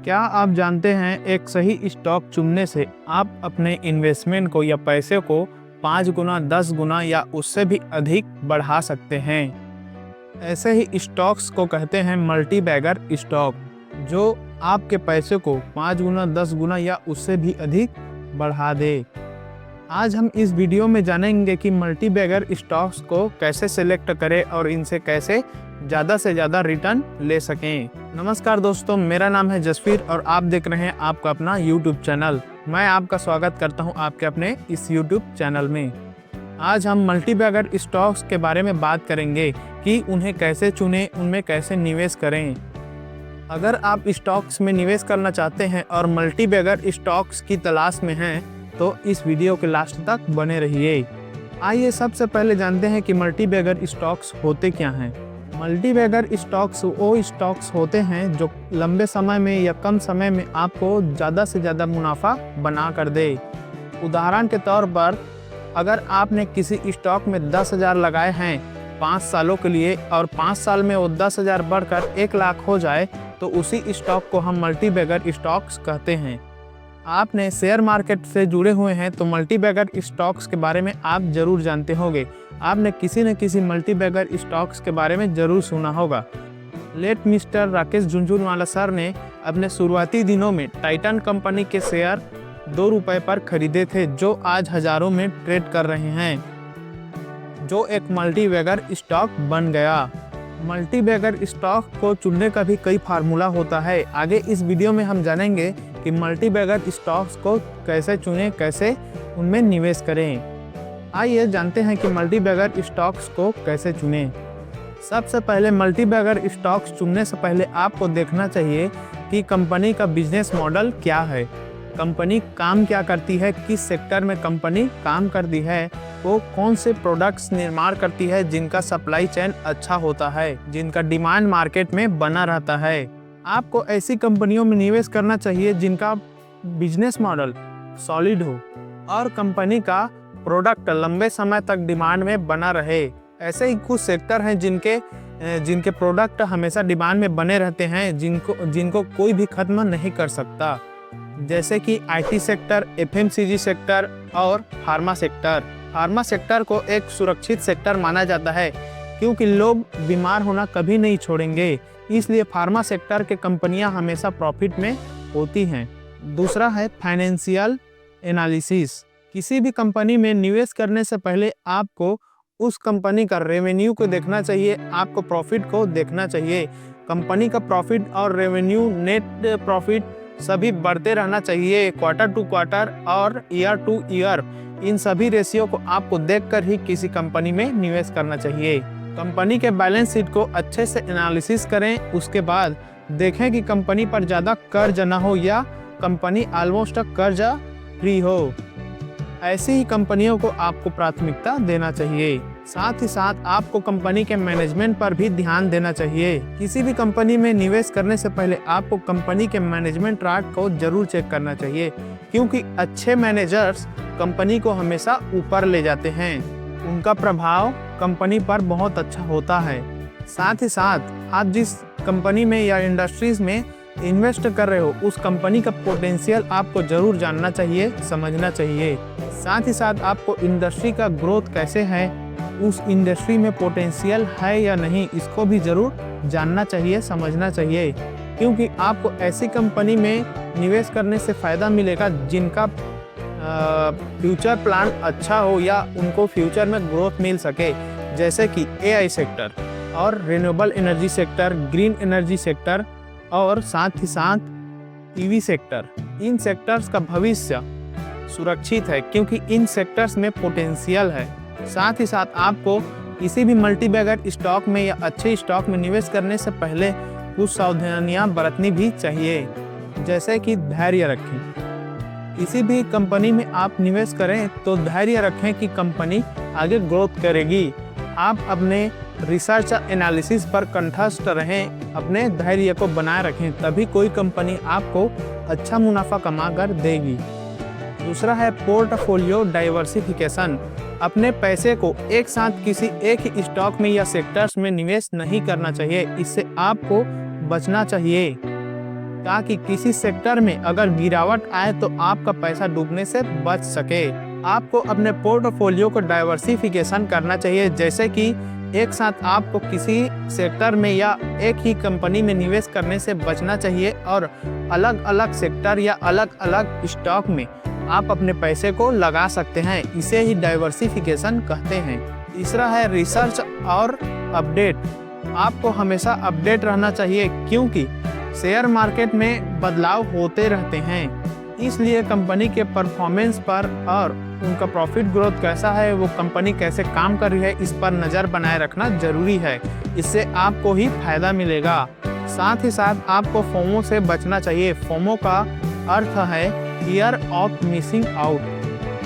क्या आप जानते हैं एक सही स्टॉक चुनने से आप अपने इन्वेस्टमेंट को या पैसे को 5 गुना 10 गुना या उससे भी अधिक बढ़ा सकते हैं। ऐसे ही स्टॉक्स को कहते हैं मल्टी बैगर स्टॉक, जो आपके पैसे को 5 गुना 10 गुना या उससे भी अधिक बढ़ा दे। आज हम इस वीडियो में जानेंगे कि मल्टी बैगर स्टॉक्स को कैसे सिलेक्ट करें और इनसे कैसे ज़्यादा से ज़्यादा रिटर्न ले सकें। नमस्कार दोस्तों, मेरा नाम है जसवीर और आप देख रहे हैं आपका अपना YouTube चैनल। मैं आपका स्वागत करता हूं आपके अपने इस YouTube चैनल में। आज हम मल्टी बैगर स्टॉक्स के बारे में बात करेंगे कि उन्हें कैसे चुनें, उनमें कैसे निवेश करें। अगर आप स्टॉक्स में निवेश करना चाहते हैं और मल्टी बैगर स्टॉक्स की तलाश में हैं तो इस वीडियो के लास्ट तक बने रहिए। आइए सबसे पहले जानते हैं कि मल्टी बैगर स्टॉक्स होते क्या हैं। मल्टी बैगर स्टॉक्स वो स्टॉक्स होते हैं जो लंबे समय में या कम समय में आपको ज़्यादा से ज़्यादा मुनाफा बना कर दे। उदाहरण के तौर पर अगर आपने किसी स्टॉक में 10,000 लगाए हैं 5 सालों के लिए और 5 साल में वो 10,000 बढ़कर 1 लाख हो जाए तो उसी स्टॉक को हम मल्टी बैगर स्टॉक्स कहते हैं। आपने शेयर मार्केट से जुड़े हुए हैं तो मल्टी बैगर स्टॉक्स के बारे में आप जरूर जानते होंगे। आपने किसी न किसी मल्टी बैगर स्टॉक्स के बारे में जरूर सुना होगा। Late mister Rakesh Jhunjhunwala sir ने अपने शुरुआती दिनों में टाइटन कंपनी के शेयर 2 रुपए पर खरीदे थे, जो आज हजारों में ट्रेड कर रहे हैं, जो एक मल्टी बैगर स्टॉक बन गया। मल्टी बैगर स्टॉक को चुनने का भी कई फार्मूला होता है। आगे इस वीडियो में हम जानेंगे कि मल्टी बैगर स्टॉक्स को कैसे चुनें, कैसे उनमें निवेश करें। आइए जानते हैं कि मल्टी बैगर स्टॉक्स को कैसे चुनें। सबसे पहले मल्टी बैगर स्टॉक्स चुनने से पहले आपको देखना चाहिए कि कंपनी का बिजनेस मॉडल क्या है, कंपनी काम क्या करती है, किस सेक्टर में कंपनी काम करती है, वो कौन से प्रोडक्ट्स निर्माण करती है जिनका सप्लाई चेन अच्छा होता है, जिनका डिमांड मार्केट में बना रहता है। आपको ऐसी कंपनियों में निवेश करना चाहिए जिनका बिजनेस मॉडल सॉलिड हो और कंपनी का प्रोडक्ट लंबे समय तक डिमांड में बना रहे। ऐसे ही कुछ सेक्टर हैं जिनके प्रोडक्ट हमेशा डिमांड में बने रहते हैं, जिनको कोई भी खत्म नहीं कर सकता, जैसे कि IT सेक्टर, FMCG सेक्टर और फार्मा सेक्टर। फार्मा सेक्टर को एक सुरक्षित सेक्टर माना जाता है क्योंकि लोग बीमार होना कभी नहीं छोड़ेंगे, इसलिए फार्मा सेक्टर के कंपनियां हमेशा प्रॉफिट में होती हैं। दूसरा है फाइनेंशियल एनालिसिस। किसी भी कंपनी में निवेश करने से पहले आपको उस कंपनी का रेवेन्यू को देखना चाहिए, आपको प्रॉफिट को देखना चाहिए। कंपनी का प्रॉफिट और रेवेन्यू, नेट प्रॉफिट सभी बढ़ते रहना चाहिए क्वार्टर टू क्वार्टर और ईयर टू ईयर। इन सभी रेशियो को आपको देखकर ही किसी कंपनी में निवेश करना चाहिए। कंपनी के बैलेंस शीट को अच्छे से एनालिसिस करें, उसके बाद देखें कि कंपनी पर ज़्यादा कर्ज न हो या कंपनी ऑलमोस्ट कर्जा फ्री हो। ऐसी ही कंपनियों को आपको प्राथमिकता देना चाहिए। साथ ही साथ आपको कंपनी के मैनेजमेंट पर भी ध्यान देना चाहिए। किसी भी कंपनी में निवेश करने से पहले आपको कंपनी के मैनेजमेंट ट्रैक को जरूर चेक करना चाहिए, क्योंकि अच्छे मैनेजर्स कंपनी को हमेशा ऊपर ले जाते हैं, उनका प्रभाव कंपनी पर बहुत अच्छा होता है। साथ ही साथ आप जिस कंपनी में या इंडस्ट्रीज में इन्वेस्ट कर रहे हो उस कंपनी का पोटेंशियल आपको जरूर जानना चाहिए, समझना चाहिए। साथ ही साथ आपको इंडस्ट्री का ग्रोथ कैसे है, उस इंडस्ट्री में पोटेंशियल है या नहीं, इसको भी जरूर जानना चाहिए, समझना चाहिए, क्योंकि आपको ऐसी कंपनी में निवेश करने से फ़ायदा मिलेगा जिनका फ्यूचर प्लान अच्छा हो या उनको फ्यूचर में ग्रोथ मिल सके, जैसे कि AI सेक्टर और renewable energy sector, green energy sector और साथ ही साथ EV सेक्टर। इन सेक्टर्स का भविष्य सुरक्षित है क्योंकि इन सेक्टर्स में पोटेंशियल है। साथ ही साथ आपको किसी भी मल्टी बैगर स्टॉक में या अच्छे स्टॉक में निवेश करने से पहले कुछ सावधानियां बरतनी भी चाहिए, जैसे कि धैर्य रखें। किसी भी कंपनी में आप निवेश करें तो धैर्य रखें कि कंपनी आगे ग्रोथ करेगी। आप अपने रिसर्च एनालिसिस पर कंठस्थ रहें, अपने धैर्य को बनाए रखें, तभी कोई कंपनी आपको अच्छा मुनाफा कमा कर देगी। दूसरा है पोर्टफोलियो डाइवर्सिफिकेशन। अपने पैसे को एक साथ किसी एक ही स्टॉक में या सेक्टर्स में निवेश नहीं करना चाहिए, इससे आपको बचना चाहिए। ताकि किसी सेक्टर में अगर गिरावट आए तो आपका पैसा डूबने से बच सके। आपको अपने पोर्टफोलियो को डाइवर्सिफिकेशन करना चाहिए, जैसे कि एक साथ आपको किसी सेक्टर में या एक ही कंपनी में निवेश करने से बचना चाहिए और अलग अलग सेक्टर या अलग अलग स्टॉक में आप अपने पैसे को लगा सकते हैं। इसे ही डाइवर्सिफिकेशन कहते हैं। तीसरा है रिसर्च और अपडेट। आपको हमेशा अपडेट रहना चाहिए, क्योंकि शेयर मार्केट में बदलाव होते रहते हैं। इसलिए कंपनी के परफॉर्मेंस पर और उनका प्रॉफिट ग्रोथ कैसा है, वो कंपनी कैसे काम कर रही है, इस पर नज़र बनाए रखना जरूरी है। इससे आपको ही फायदा मिलेगा। साथ ही साथ आपको फोमो से बचना चाहिए। फोमो का अर्थ है फियर ऑफ मिसिंग आउट,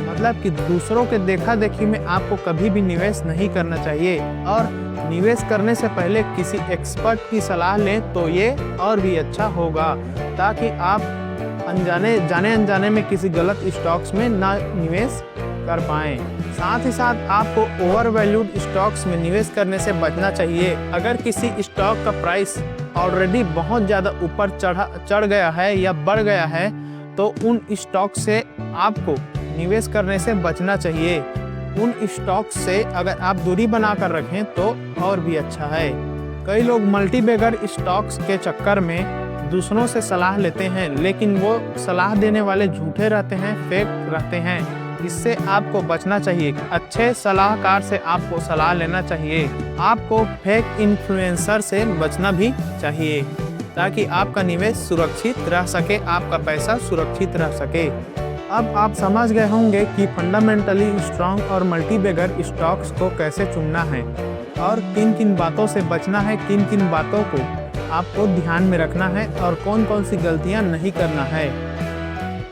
मतलब कि दूसरों के देखा देखी में आपको कभी भी निवेश नहीं करना चाहिए और निवेश करने से पहले किसी एक्सपर्ट की सलाह लें तो ये और भी अच्छा होगा, ताकि आप जाने अनजाने में किसी गलत स्टॉक्स में ना निवेश कर पाएं। साथ ही साथ आपको ओवर वैल्यूड स्टॉक्स में निवेश करने से बचना चाहिए। अगर किसी स्टॉक का प्राइस ऑलरेडी बहुत ज़्यादा ऊपर चढ़ गया है या बढ़ गया है तो उन स्टॉक से आपको निवेश करने से बचना चाहिए। उन स्टॉक से अगर आप दूरी बनाकर रखें तो और भी अच्छा है। कई लोग मल्टीबैगर स्टॉक्स के चक्कर में दूसरों से सलाह लेते हैं, लेकिन वो सलाह देने वाले झूठे रहते हैं, फेक रहते हैं। इससे आपको बचना चाहिए। अच्छे सलाहकार से आपको सलाह लेना चाहिए। आपको फेक इन्फ्लुएंसर से बचना भी चाहिए, ताकि आपका निवेश सुरक्षित रह सके, आपका पैसा सुरक्षित रह सके। अब आप समझ गए होंगे कि फंडामेंटली स्ट्रांग और मल्टीबैगर स्टॉक्स को कैसे चुनना है और किन किन बातों से बचना है, किन किन बातों को आपको ध्यान में रखना है और कौन कौन सी गलतियां नहीं करना है।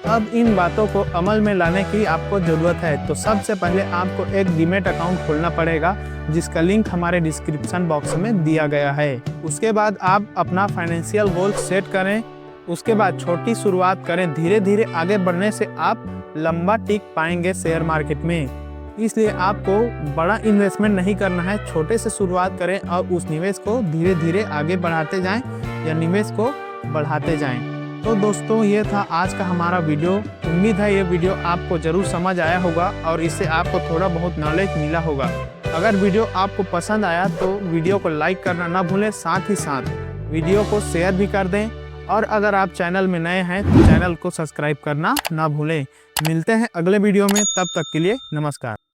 अब इन बातों को अमल में लाने की आपको ज़रूरत है। तो सबसे पहले आपको एक डीमैट अकाउंट खोलना पड़ेगा, जिसका लिंक हमारे डिस्क्रिप्शन बॉक्स में दिया गया है। उसके बाद आप अपना फाइनेंशियल गोल सेट करें। उसके बाद छोटी शुरुआत करें। धीरे धीरे आगे बढ़ने से आप लंबा टिक पाएंगे शेयर मार्केट में। इसलिए आपको बड़ा इन्वेस्टमेंट नहीं करना है, छोटे से शुरुआत करें और उस निवेश को धीरे धीरे आगे बढ़ाते जाएं या निवेश को बढ़ाते जाएं। तो दोस्तों, ये था आज का हमारा वीडियो। उम्मीद है ये वीडियो आपको ज़रूर समझ आया होगा और इससे आपको थोड़ा बहुत नॉलेज मिला होगा। अगर वीडियो आपको पसंद आया तो वीडियो को लाइक करना ना भूलें, साथ ही साथ वीडियो को शेयर भी कर दें और अगर आप चैनल में नए हैं तो चैनल को सब्सक्राइब करना ना भूलें। मिलते हैं अगले वीडियो में, तब तक के लिए नमस्कार।